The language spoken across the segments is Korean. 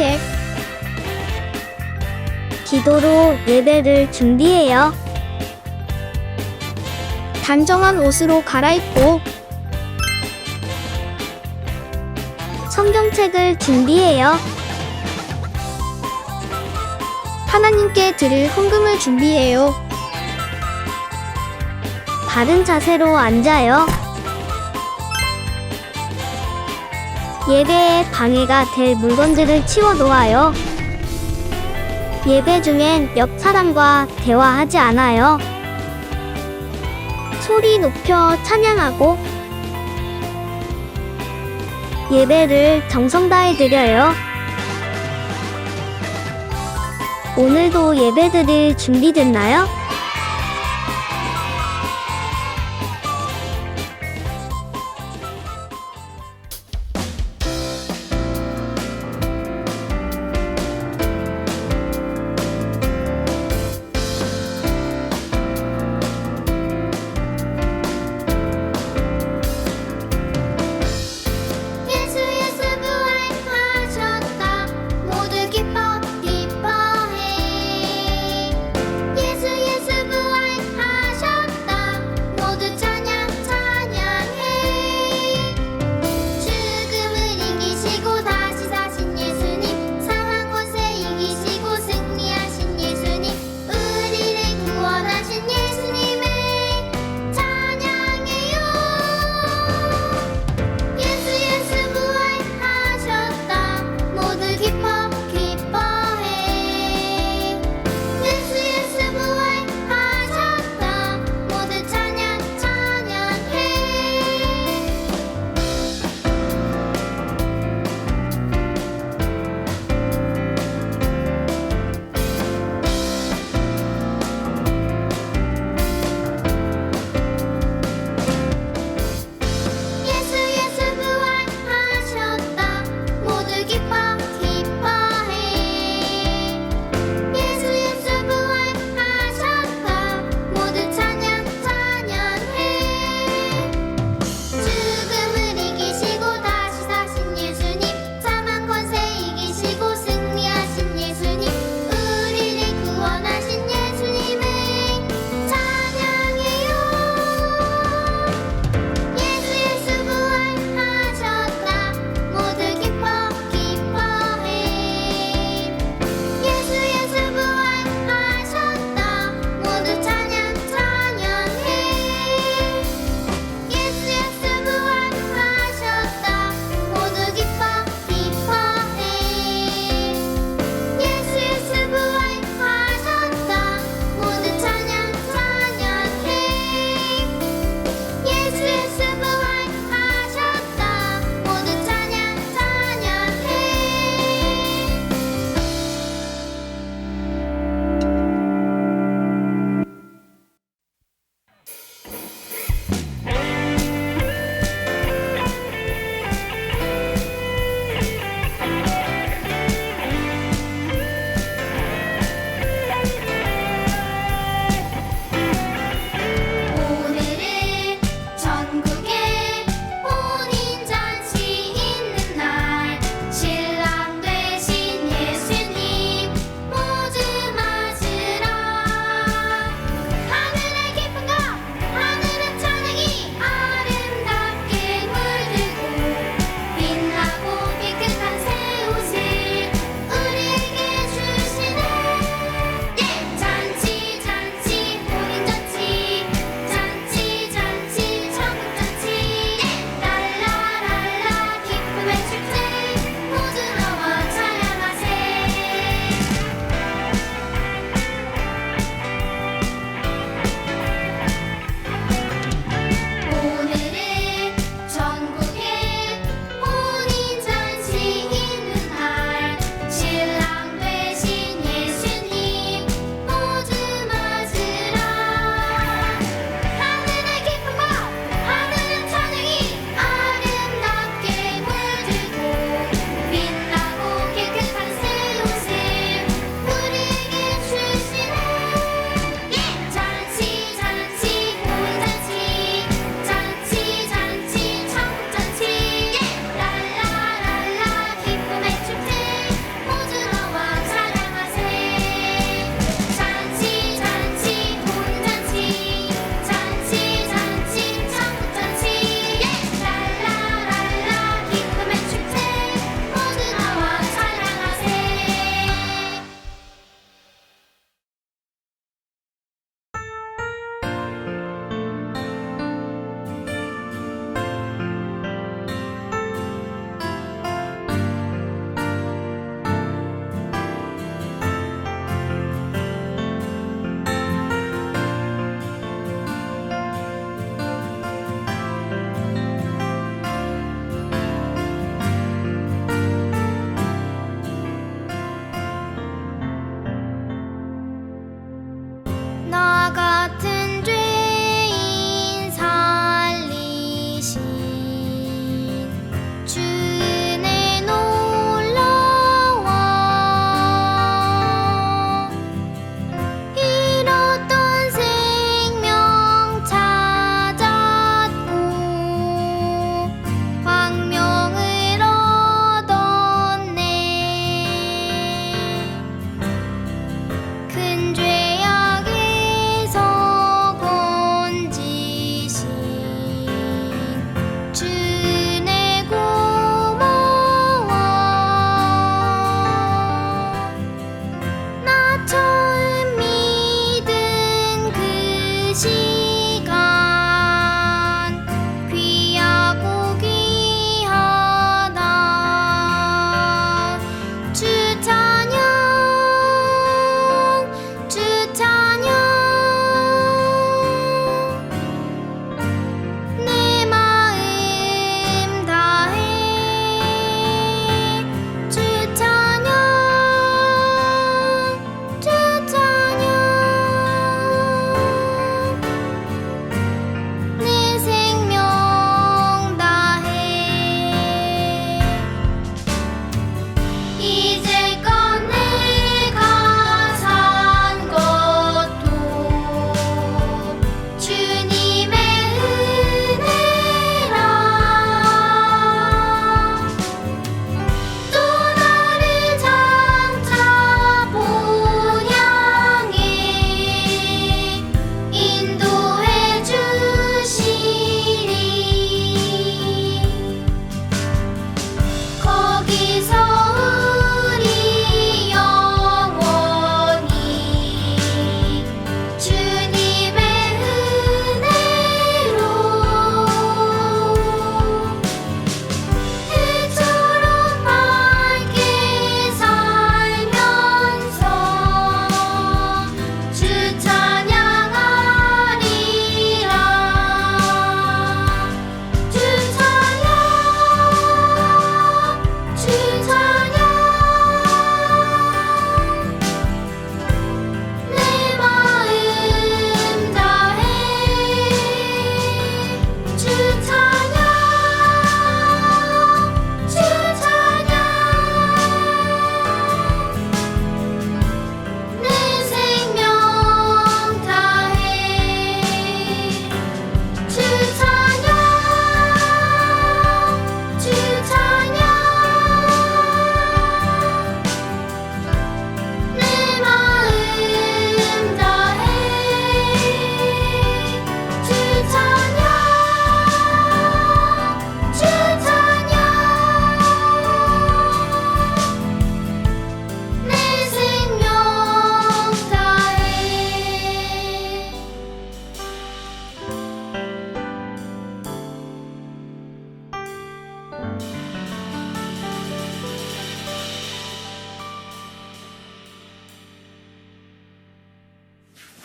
산책, 기도로 예배를 준비해요. 단정한 옷으로 갈아입고 성경책을 준비해요. 하나님께 드릴 헌금을 준비해요. 바른 자세로 앉아요. 예배에 방해가 될 물건들을 치워 놓아요. 예배 중엔 옆 사람과 대화하지 않아요. 소리 높여 찬양하고 예배를 정성 다해 드려요. 오늘도 예배드릴 준비됐나요? 예수 예수 부활하셨다 모두 기뻐 기뻐해 예수 예수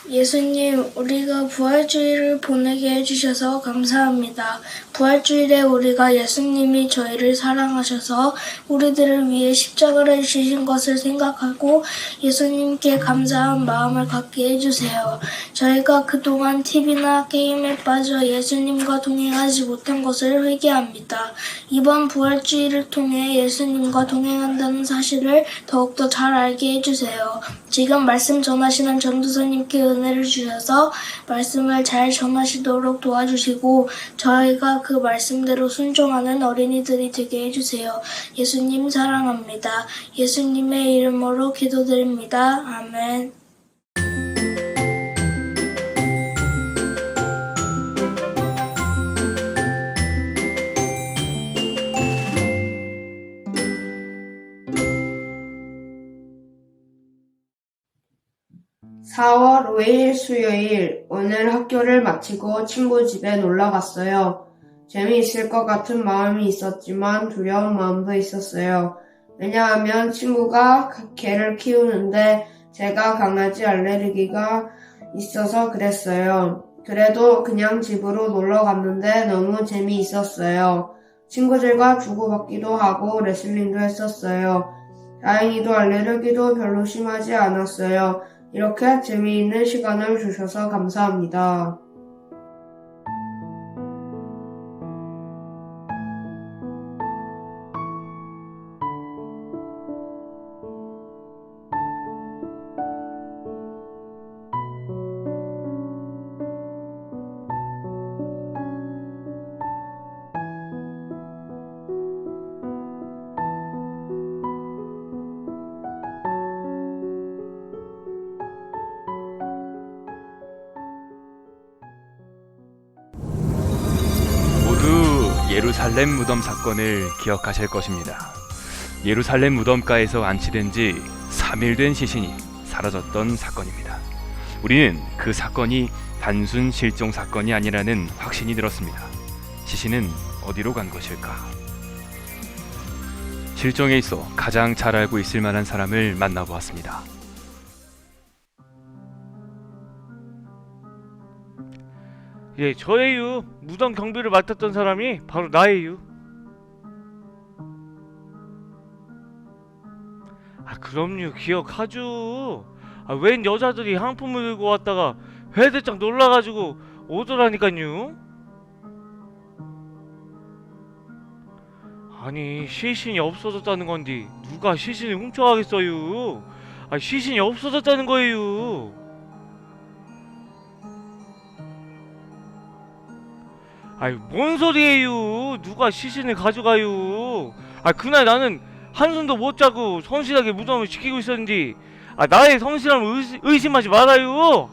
예수님, 우리가 부활주일을 보내게 해주셔서 감사합니다. 부활주일에 우리가 예수님이 저희를 사랑하셔서 우리들을 위해 십자가를 지신 것을 생각하고 예수님께 감사한 마음을 갖게 해주세요. 저희가 그동안 TV나 게임에 빠져 예수님과 동행하지 못한 것을 회개합니다. 이번 부활주일을 통해 예수님과 동행한다는 사실을 더욱더 잘 알게 해주세요. 지금 말씀 전하시는 전도사님께 은혜를 주셔서 말씀을 잘 전하시도록 도와주시고 저희가 그 말씀대로 순종하는 어린이들이 되게 해주세요. 예수님 사랑합니다. 예수님의 이름으로 기도드립니다. 아멘. (4월 5일) 수요일. 오늘 학교를 마치고 친구 집에 놀러 갔어요. 재미있을 것 같은 마음이 있었지만 두려운 마음도 있었어요. 왜냐하면 친구가 개를 키우는데 제가 강아지 알레르기가 있어서 그랬어요. 그래도 그냥 집으로 놀러 갔는데 너무 재미있었어요. 친구들과 주고받기도 하고 레슬링도 했었어요. 다행히도 알레르기도 별로 심하지 않았어요. 이렇게 재미있는 시간을 주셔서 감사합니다. 모두 예루살렘 무덤 사건을 기억하실 것입니다. 예루살렘 무덤가에서 안치된 지 3일 된 시신이 사라졌던 사건입니다. 우리는 그 사건이 단순 실종 사건이 아니라는 확신이 들었습니다. 시신은 어디로 간 것일까? 실종에 있어 가장 잘 알고 있을 만한 사람을 만나보았습니다. 예, 저예요. 무덤 경비를 맡았던 사람이 바로 나예요. 그럼요. 기억하죠. 웬 여자들이 향품을 들고 왔다가 회대짝 놀라가지고 오더라니깐요. 아니, 시신이 없어졌다는 건데 누가 시신을 훔쳐가겠어요. 시신이 없어졌다는 거예요. 뭔 소리예요. 누가 시신을 가져가요. 그날 나는 한숨도 못 자고 성실하게 무덤을 지키고 있었는데 나의 성실함을 의심하지 말아요.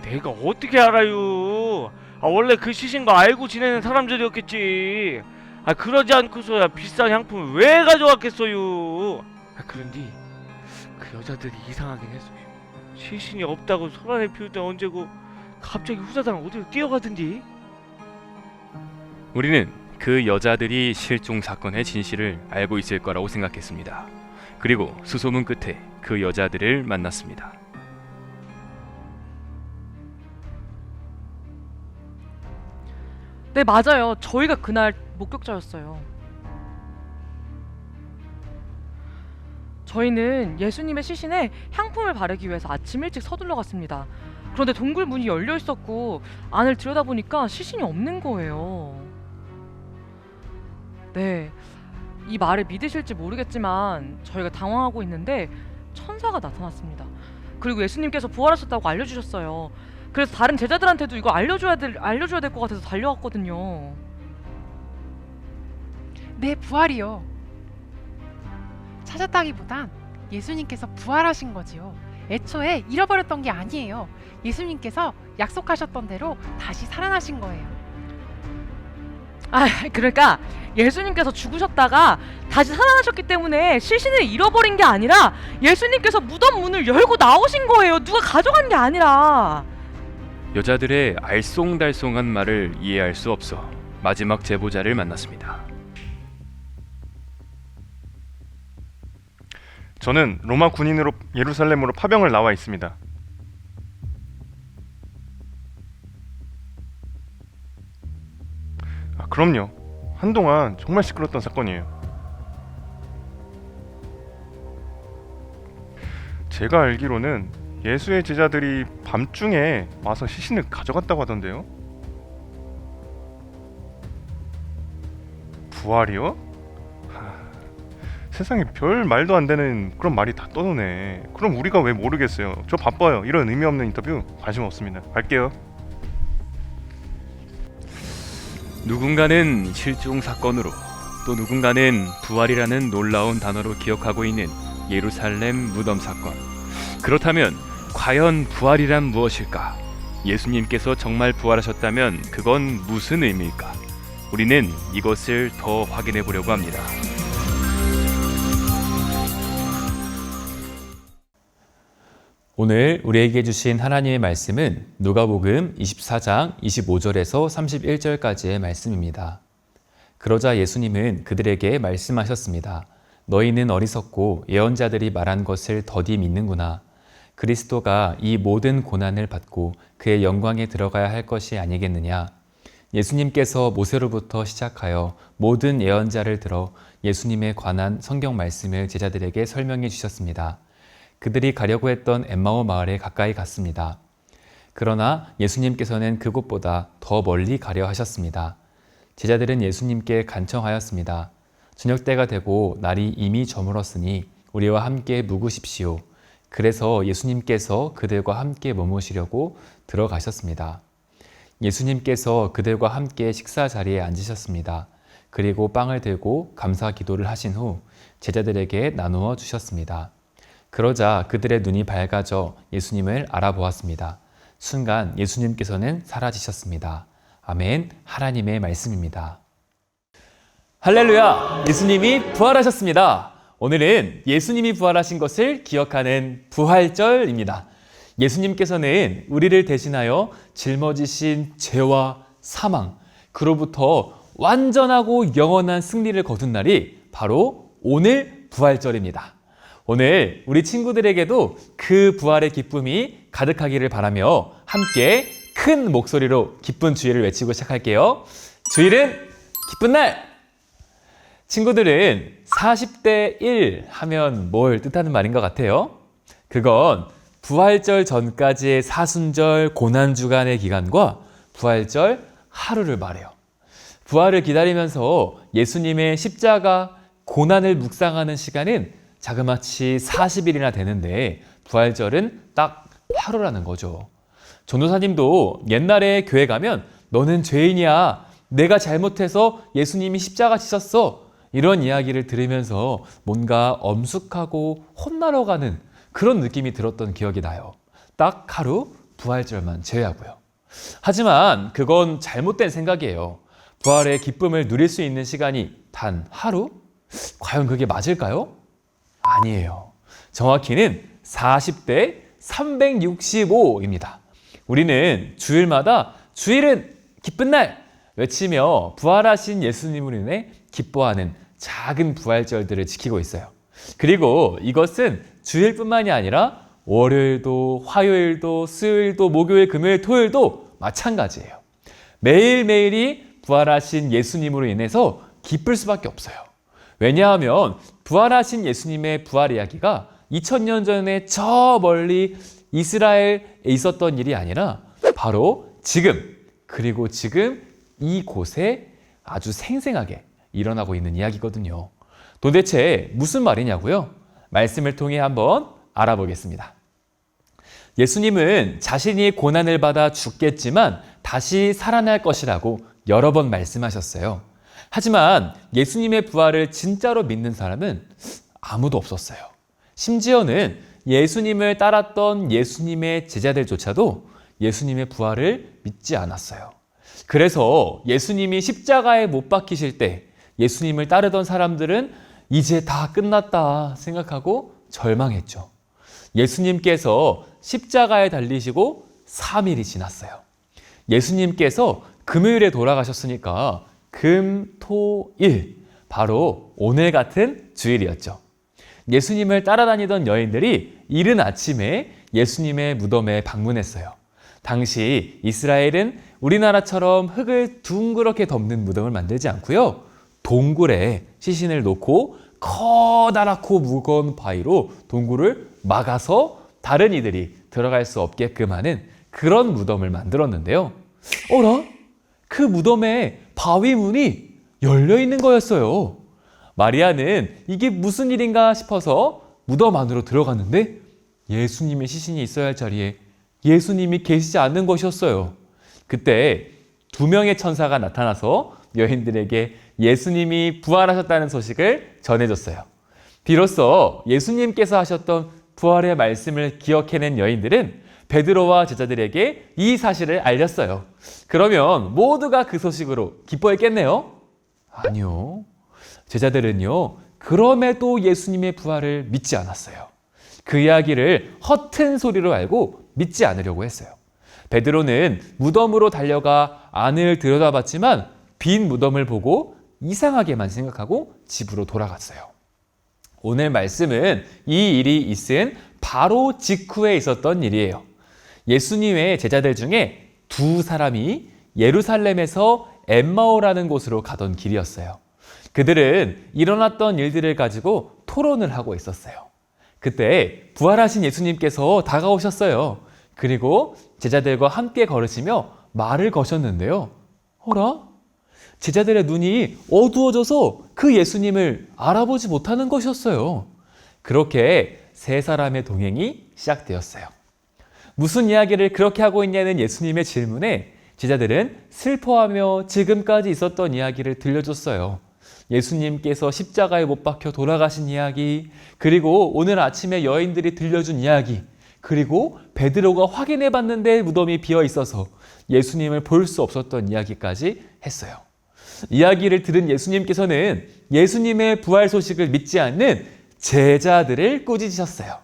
내가 어떻게 알아요. 원래 그 시신 거 알고 지내는 사람들이었겠지. 그러지 않고서야 비싼 향품을 왜 가져왔겠어요. 그런데 그 여자들이 이상하긴 했어요. 시신이 없다고 소란을 피울 때 언제고 갑자기 후다닥 어디로 뛰어가던지. 우리는 그 여자들이 실종 사건의 진실을 알고 있을 거라고 생각했습니다. 그리고 수소문 끝에 그 여자들을 만났습니다. 네, 맞아요. 저희가 그날 목격자였어요. 저희는 예수님의 시신에 향품을 바르기 위해서 아침 일찍 서둘러 갔습니다. 그런데 동굴 문이 열려 있었고 안을 들여다보니까 시신이 없는 거예요. 네, 이 말을 믿으실지 모르겠지만 저희가 당황하고 있는데 천사가 나타났습니다. 그리고 예수님께서 부활하셨다고 알려주셨어요. 그래서 다른 제자들한테도 이거 알려줘야 될 것 같아서 달려왔거든요. 네, 부활이요. 찾았다기보단 예수님께서 부활하신 거지요. 애초에 잃어버렸던 게 아니에요. 예수님께서 약속하셨던 대로 다시 살아나신 거예요. 그러니까 예수님께서 죽으셨다가 다시 살아나셨기 때문에 시신을 잃어버린 게 아니라 예수님께서 무덤 문을 열고 나오신 거예요. 누가 가져간 게 아니라. 여자들의 알쏭달쏭한 말을 이해할 수 없어 마지막 제보자를 만났습니다. 저는 로마 군인으로 예루살렘으로 파병을 나와 있습니다. 그럼요. 한동안 정말 시끄러웠던 사건이에요. 제가 알기로는 예수의 제자들이 밤중에 와서 시신을 가져갔다고 하던데요. 부활이요? 세상에 별 말도 안 되는 그런 말이 다 떠도네. 그럼 우리가 왜 모르겠어요? 저 바빠요. 이런 의미 없는 인터뷰 관심 없습니다. 갈게요. 누군가는 실종 사건으로, 또 누군가는 부활이라는 놀라운 단어로 기억하고 있는 예루살렘 무덤 사건. 그렇다면 과연 부활이란 무엇일까? 예수님께서 정말 부활하셨다면 그건 무슨 의미일까? 우리는 이것을 더 확인해 보려고 합니다. 오늘 우리에게 주신 하나님의 말씀은 누가복음 24장 25절에서 31절까지의 말씀입니다. 그러자 예수님은 그들에게 말씀하셨습니다. 너희는 어리석고 예언자들이 말한 것을 더디 믿는구나. 그리스도가 이 모든 고난을 받고 그의 영광에 들어가야 할 것이 아니겠느냐. 예수님께서 모세로부터 시작하여 모든 예언자를 들어 예수님에 관한 성경 말씀을 제자들에게 설명해 주셨습니다. 그들이 가려고 했던 엠마오 마을에 가까이 갔습니다. 그러나 예수님께서는 그곳보다 더 멀리 가려 하셨습니다. 제자들은 예수님께 간청하였습니다. 저녁때가 되고 날이 이미 저물었으니 우리와 함께 묵으십시오. 그래서 예수님께서 그들과 함께 머무시려고 들어가셨습니다. 예수님께서 그들과 함께 식사 자리에 앉으셨습니다. 그리고 빵을 들고 감사 기도를 하신 후 제자들에게 나누어 주셨습니다. 그러자 그들의 눈이 밝아져 예수님을 알아보았습니다. 순간 예수님께서는 사라지셨습니다. 아멘. 하나님의 말씀입니다. 할렐루야! 예수님이 부활하셨습니다. 오늘은 예수님이 부활하신 것을 기억하는 부활절입니다. 예수님께서는 우리를 대신하여 짊어지신 죄와 사망, 그로부터 완전하고 영원한 승리를 거둔 날이 바로 오늘 부활절입니다. 오늘 우리 친구들에게도 그 부활의 기쁨이 가득하기를 바라며 함께 큰 목소리로 기쁜 주일을 외치고 시작할게요. 주일은 기쁜 날! 친구들은 40대 1 하면 뭘 뜻하는 말인 것 같아요? 그건 부활절 전까지의 사순절 고난주간의 기간과 부활절 하루를 말해요. 부활을 기다리면서 예수님의 십자가 고난을 묵상하는 시간은 자그마치 40일이나 되는데 부활절은 딱 하루라는 거죠. 전도사님도 옛날에 교회 가면 너는 죄인이야. 내가 잘못해서 예수님이 십자가 지셨어. 이런 이야기를 들으면서 뭔가 엄숙하고 혼나러 가는 그런 느낌이 들었던 기억이 나요. 딱 하루 부활절만 제외하고요. 하지만 그건 잘못된 생각이에요. 부활의 기쁨을 누릴 수 있는 시간이 단 하루? 과연 그게 맞을까요? 아니에요. 정확히는 40대 365입니다. 우리는 주일마다 주일은 기쁜 날 외치며 부활하신 예수님으로 인해 기뻐하는 작은 부활절들을 지키고 있어요. 그리고 이것은 주일뿐만이 아니라 월요일도, 화요일도, 수요일도, 목요일, 금요일, 토요일도 마찬가지예요. 매일매일이 부활하신 예수님으로 인해서 기쁠 수밖에 없어요. 왜냐하면 부활하신 예수님의 부활 이야기가 2000년 전에 저 멀리 이스라엘에 있었던 일이 아니라 바로 지금, 그리고 지금 이곳에 아주 생생하게 일어나고 있는 이야기거든요. 도대체 무슨 말이냐고요? 말씀을 통해 한번 알아보겠습니다. 예수님은 자신이 고난을 받아 죽겠지만 다시 살아날 것이라고 여러 번 말씀하셨어요. 하지만 예수님의 부활을 진짜로 믿는 사람은 아무도 없었어요. 심지어는 예수님을 따랐던 예수님의 제자들조차도 예수님의 부활을 믿지 않았어요. 그래서 예수님이 십자가에 못 박히실 때 예수님을 따르던 사람들은 이제 다 끝났다 생각하고 절망했죠. 예수님께서 십자가에 달리시고 3일이 지났어요. 예수님께서 금요일에 돌아가셨으니까 금, 토, 일, 바로 오늘 같은 주일이었죠. 예수님을 따라다니던 여인들이 이른 아침에 예수님의 무덤에 방문했어요. 당시 이스라엘은 우리나라처럼 흙을 둥그렇게 덮는 무덤을 만들지 않고요. 동굴에 시신을 놓고 커다랗고 무거운 바위로 동굴을 막아서 다른 이들이 들어갈 수 없게끔 하는 그런 무덤을 만들었는데요. 어라? 그 무덤에 바위 문이 열려 있는 거였어요. 마리아는 이게 무슨 일인가 싶어서 무덤 안으로 들어갔는데 예수님의 시신이 있어야 할 자리에 예수님이 계시지 않는 것이었어요. 그때 2명의 천사가 나타나서 여인들에게 예수님이 부활하셨다는 소식을 전해줬어요. 비로소 예수님께서 하셨던 부활의 말씀을 기억해낸 여인들은 베드로와 제자들에게 이 사실을 알렸어요. 그러면 모두가 그 소식으로 기뻐했겠네요? 아니요. 제자들은요, 그럼에도 예수님의 부활을 믿지 않았어요. 그 이야기를 허튼 소리로 알고 믿지 않으려고 했어요. 베드로는 무덤으로 달려가 안을 들여다봤지만 빈 무덤을 보고 이상하게만 생각하고 집으로 돌아갔어요. 오늘 말씀은 이 일이 있은 바로 직후에 있었던 일이에요. 예수님의 제자들 중에 2사람이 예루살렘에서 엠마오라는 곳으로 가던 길이었어요. 그들은 일어났던 일들을 가지고 토론을 하고 있었어요. 그때 부활하신 예수님께서 다가오셨어요. 그리고 제자들과 함께 걸으시며 말을 거셨는데요. 어라? 제자들의 눈이 어두워져서 그 예수님을 알아보지 못하는 것이었어요. 그렇게 3사람의 동행이 시작되었어요. 무슨 이야기를 그렇게 하고 있냐는 예수님의 질문에 제자들은 슬퍼하며 지금까지 있었던 이야기를 들려줬어요. 예수님께서 십자가에 못 박혀 돌아가신 이야기, 그리고 오늘 아침에 여인들이 들려준 이야기, 그리고 베드로가 확인해 봤는데 무덤이 비어 있어서 예수님을 볼 수 없었던 이야기까지 했어요. 이야기를 들은 예수님께서는 예수님의 부활 소식을 믿지 않는 제자들을 꾸짖으셨어요.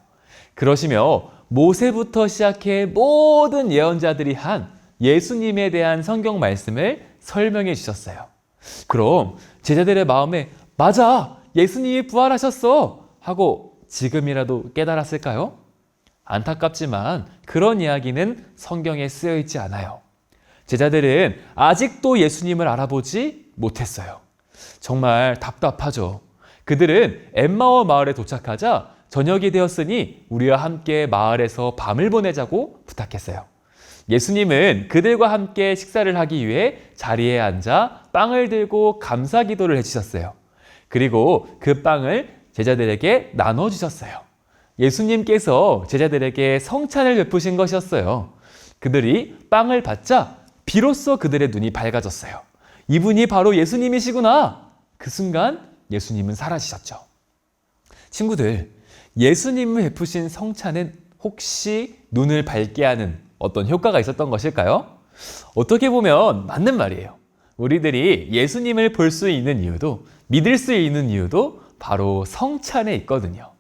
그러시며 모세부터 시작해 모든 예언자들이 한 예수님에 대한 성경 말씀을 설명해 주셨어요. 그럼 제자들의 마음에 맞아! 예수님이 부활하셨어! 하고 지금이라도 깨달았을까요? 안타깝지만 그런 이야기는 성경에 쓰여 있지 않아요. 제자들은 아직도 예수님을 알아보지 못했어요. 정말 답답하죠. 그들은 엠마오 마을에 도착하자 저녁이 되었으니 우리와 함께 마을에서 밤을 보내자고 부탁했어요. 예수님은 그들과 함께 식사를 하기 위해 자리에 앉아 빵을 들고 감사 기도를 해주셨어요. 그리고 그 빵을 제자들에게 나눠주셨어요. 예수님께서 제자들에게 성찬을 베푸신 것이었어요. 그들이 빵을 받자 비로소 그들의 눈이 밝아졌어요. 이분이 바로 예수님이시구나. 그 순간 예수님은 사라지셨죠. 친구들, 예수님을 베푸신 성찬은 혹시 눈을 밝게 하는 어떤 효과가 있었던 것일까요? 어떻게 보면 맞는 말이에요. 우리들이 예수님을 볼 수 있는 이유도, 믿을 수 있는 이유도 바로 성찬에 있거든요.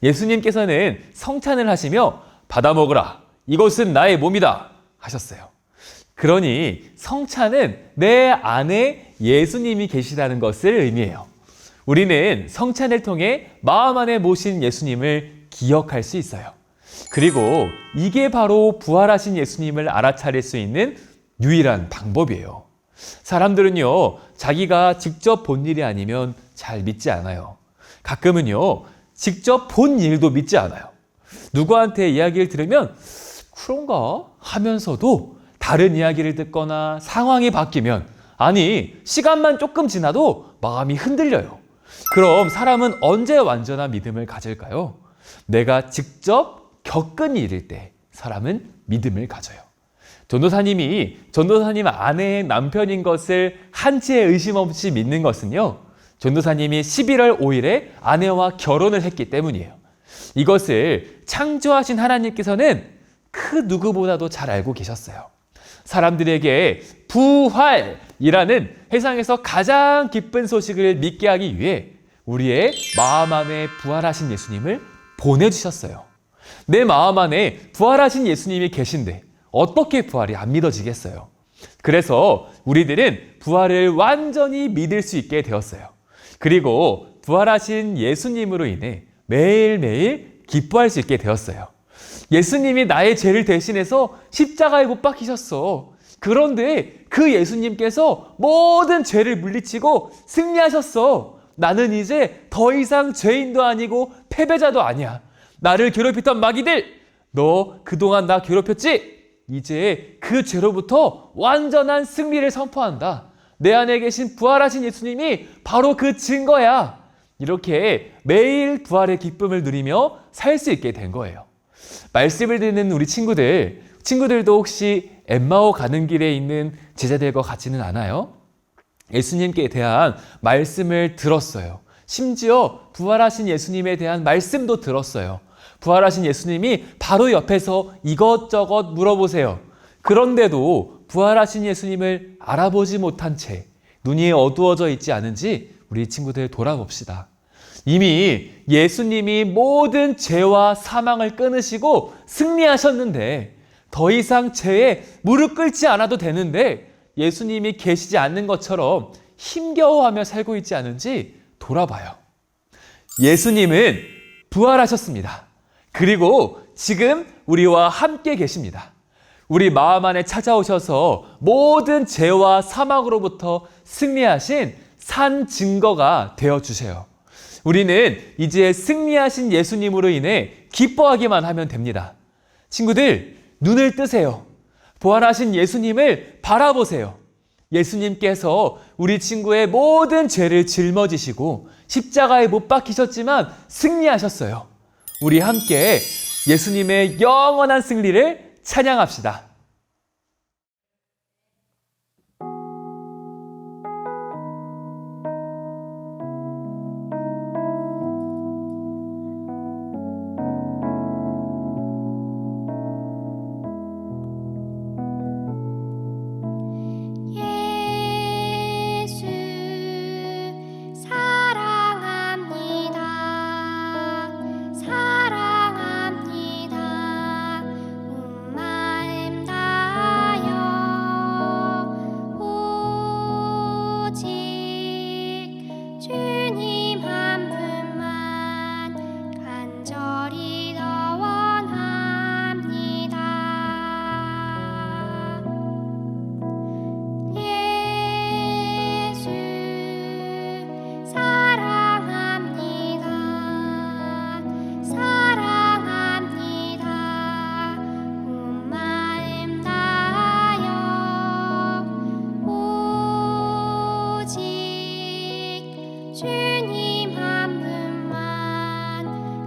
예수님께서는 성찬을 하시며 받아 먹으라. 이것은 나의 몸이다. 하셨어요. 그러니 성찬은 내 안에 예수님이 계시다는 것을 의미해요. 우리는 성찬을 통해 마음 안에 모신 예수님을 기억할 수 있어요. 그리고 이게 바로 부활하신 예수님을 알아차릴 수 있는 유일한 방법이에요. 사람들은요, 자기가 직접 본 일이 아니면 잘 믿지 않아요. 가끔은요, 직접 본 일도 믿지 않아요. 누구한테 이야기를 들으면 그런가 하면서도 다른 이야기를 듣거나 상황이 바뀌면, 아니 시간만 조금 지나도 마음이 흔들려요. 그럼 사람은 언제 완전한 믿음을 가질까요? 내가 직접 겪은 일일 때 사람은 믿음을 가져요. 전도사님 아내의 남편인 것을 한치의 의심 없이 믿는 것은요, 전도사님이 11월 5일에 아내와 결혼을 했기 때문이에요. 이것을 창조하신 하나님께서는 그 누구보다도 잘 알고 계셨어요. 사람들에게 부활이라는 세상에서 가장 기쁜 소식을 믿게 하기 위해 우리의 마음 안에 부활하신 예수님을 보내주셨어요. 내 마음 안에 부활하신 예수님이 계신데 어떻게 부활이 안 믿어지겠어요? 그래서 우리들은 부활을 완전히 믿을 수 있게 되었어요. 그리고 부활하신 예수님으로 인해 매일매일 기뻐할 수 있게 되었어요. 예수님이 나의 죄를 대신해서 십자가에 못 박히셨어. 그런데 그 예수님께서 모든 죄를 물리치고 승리하셨어. 나는 이제 더 이상 죄인도 아니고 패배자도 아니야. 나를 괴롭히던 마귀들, 너 그동안 나 괴롭혔지? 이제 그 죄로부터 완전한 승리를 선포한다. 내 안에 계신 부활하신 예수님이 바로 그 증거야. 이렇게 매일 부활의 기쁨을 누리며 살 수 있게 된 거예요. 말씀을 듣는 우리 친구들도 혹시 엠마오 가는 길에 있는 제자들과 같지는 않아요? 예수님께 대한 말씀을 들었어요. 심지어 부활하신 예수님에 대한 말씀도 들었어요. 부활하신 예수님이 바로 옆에서 이것저것 물어보세요. 그런데도 부활하신 예수님을 알아보지 못한 채 눈이 어두워져 있지 않은지 우리 친구들 돌아봅시다. 이미 예수님이 모든 죄와 사망을 끊으시고 승리하셨는데 더 이상 죄에 무릎 꿇지 않아도 되는데 예수님이 계시지 않는 것처럼 힘겨워하며 살고 있지 않은지 돌아봐요. 예수님은 부활하셨습니다. 그리고 지금 우리와 함께 계십니다. 우리 마음 안에 찾아오셔서 모든 죄와 사망으로부터 승리하신 산 증거가 되어주세요. 우리는 이제 승리하신 예수님으로 인해 기뻐하기만 하면 됩니다. 친구들, 눈을 뜨세요. 부활하신 예수님을 바라보세요. 예수님께서 우리 친구의 모든 죄를 짊어지시고 십자가에 못 박히셨지만 승리하셨어요. 우리 함께 예수님의 영원한 승리를 찬양합시다. 예수 사랑합니다. 사랑합니다. 온 마음 다하여 오직 주님 한 분만 간절히 더 원합니다. 예수 사랑합니다. 사랑합니다. 온 마음 다하여 오직 주님 한 분만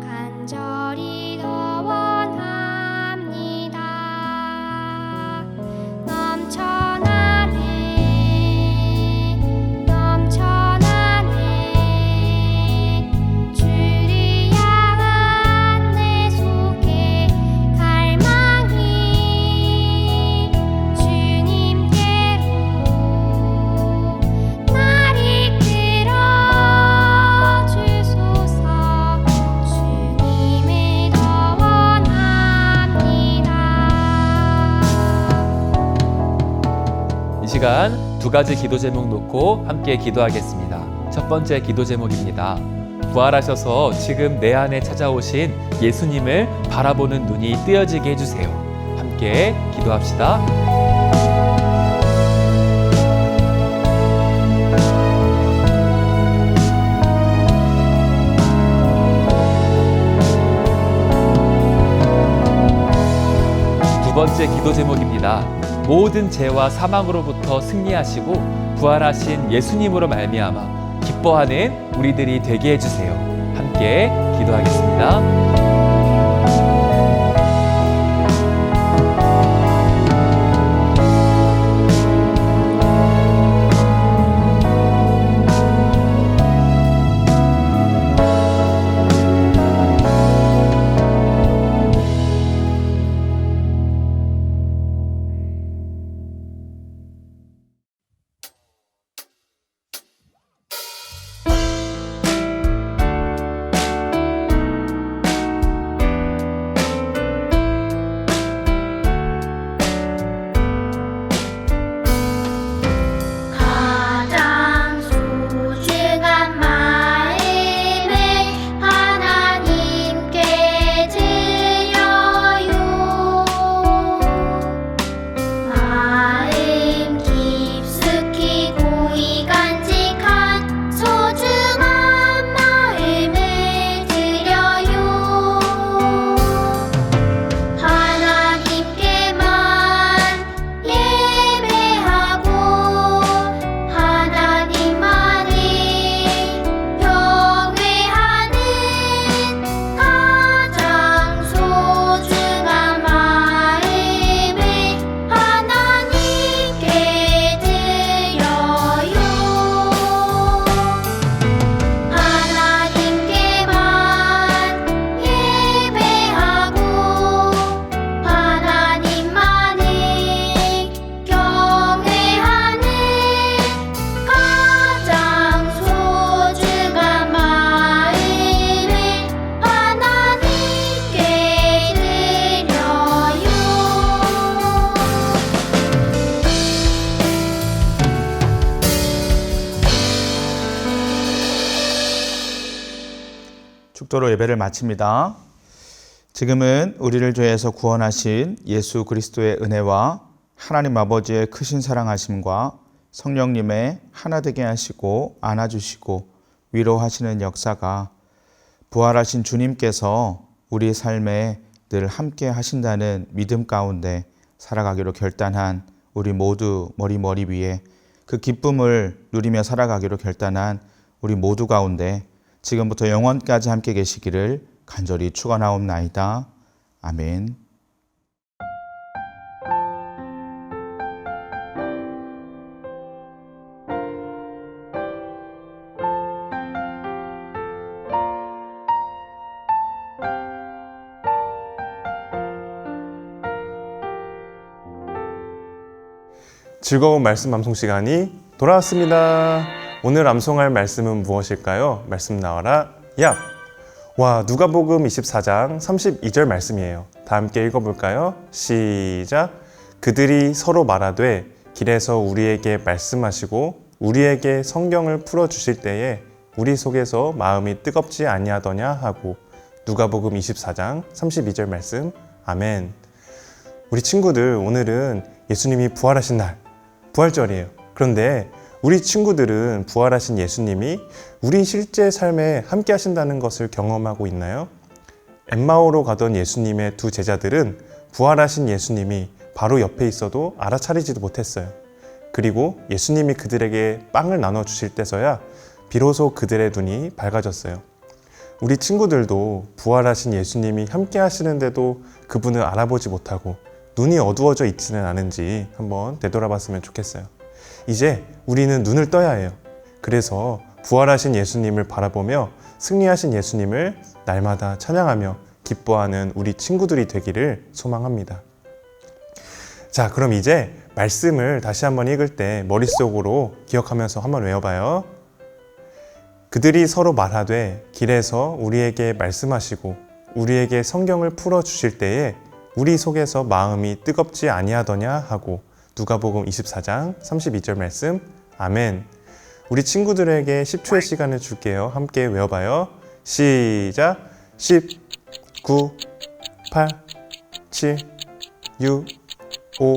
간절히 더 원합니다. 넘쳐나네 주를 향한 내 속에 갈망이 주님께로 날 이끌어 주소서. 주님을 더 원합니다. 이 시간 두 가지 기도 제목 놓고 함께 기도하겠습니다. 첫 번째 기도 제목입니다. 부활하셔서 지금 내 안에 찾아오신 예수님을 바라보는 눈이 뜨여지게 해주세요. 함께 기도합시다. 두 번째 기도 제목입니다. 모든 죄와 사망으로부터 승리하시고 부활하신 예수님으로 말미암아 기뻐하는 우리들이 되게 해주세요. 함께 기도하겠습니다. 축도로 예배를 마칩니다. 지금은 우리를 죄에서 구원하신 예수 그리스도의 은혜와 하나님 아버지의 크신 사랑하심과 성령님의 하나 되게 하시고 안아주시고 위로하시는 역사가 부활하신 주님께서 우리 삶에 늘 함께 하신다는 믿음 가운데 살아가기로 결단한 우리 모두 머리 위에 그 기쁨을 누리며 살아가기로 결단한 우리 모두 가운데 지금부터 영원까지 함께 계시기를 간절히 축원하옵나이다. 아멘. 즐거운 말씀 암송 시간이 돌아왔습니다. 오늘 암송할 말씀은 무엇일까요? 말씀 나와라 야! 와, 누가복음 24장 32절 말씀이에요. 다 함께 읽어볼까요? 시작! 그들이 서로 말하되 길에서 우리에게 말씀하시고 우리에게 성경을 풀어주실 때에 우리 속에서 마음이 뜨겁지 아니하더냐 하고. 누가복음 24장 32절 말씀. 아멘. 우리 친구들, 오늘은 예수님이 부활하신 날, 부활절이에요. 그런데 우리 친구들은 부활하신 예수님이 우리 실제 삶에 함께 하신다는 것을 경험하고 있나요? 엠마오로 가던 예수님의 두 제자들은 부활하신 예수님이 바로 옆에 있어도 알아차리지도 못했어요. 그리고 예수님이 그들에게 빵을 나눠주실 때서야 비로소 그들의 눈이 밝아졌어요. 우리 친구들도 부활하신 예수님이 함께 하시는데도 그분을 알아보지 못하고 눈이 어두워져 있지는 않은지 한번 되돌아봤으면 좋겠어요. 이제 우리는 눈을 떠야 해요. 그래서 부활하신 예수님을 바라보며 승리하신 예수님을 날마다 찬양하며 기뻐하는 우리 친구들이 되기를 소망합니다. 자, 그럼 이제 말씀을 다시 한번 읽을 때 머릿속으로 기억하면서 한번 외워봐요. 그들이 서로 말하되 길에서 우리에게 말씀하시고 우리에게 성경을 풀어주실 때에 우리 속에서 마음이 뜨겁지 아니하더냐 하고. 누가복음 24장 32절 말씀. 아멘. 우리 친구들에게 10초의 시간을 줄게요. 함께 외워봐요. 시작. 10, 9, 8, 7, 6, 5,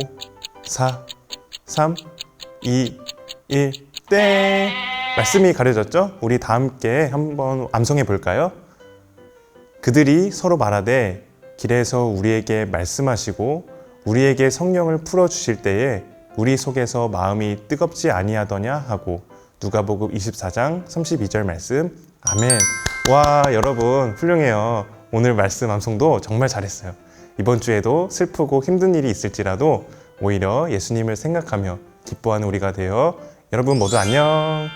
4, 3, 2, 1, 땡! 말씀이 가려졌죠? 우리 다 함께 한번 암송해 볼까요? 그들이 서로 말하되 길에서 우리에게 말씀하시고 우리에게 성경을 풀어주실 때에 우리 속에서 마음이 뜨겁지 아니하더냐 하고. 누가복음 24장 32절 말씀. 아멘. 와, 여러분 훌륭해요. 오늘 말씀 암송도 정말 잘했어요. 이번 주에도 슬프고 힘든 일이 있을지라도 오히려 예수님을 생각하며 기뻐하는 우리가 되어 여러분 모두 안녕.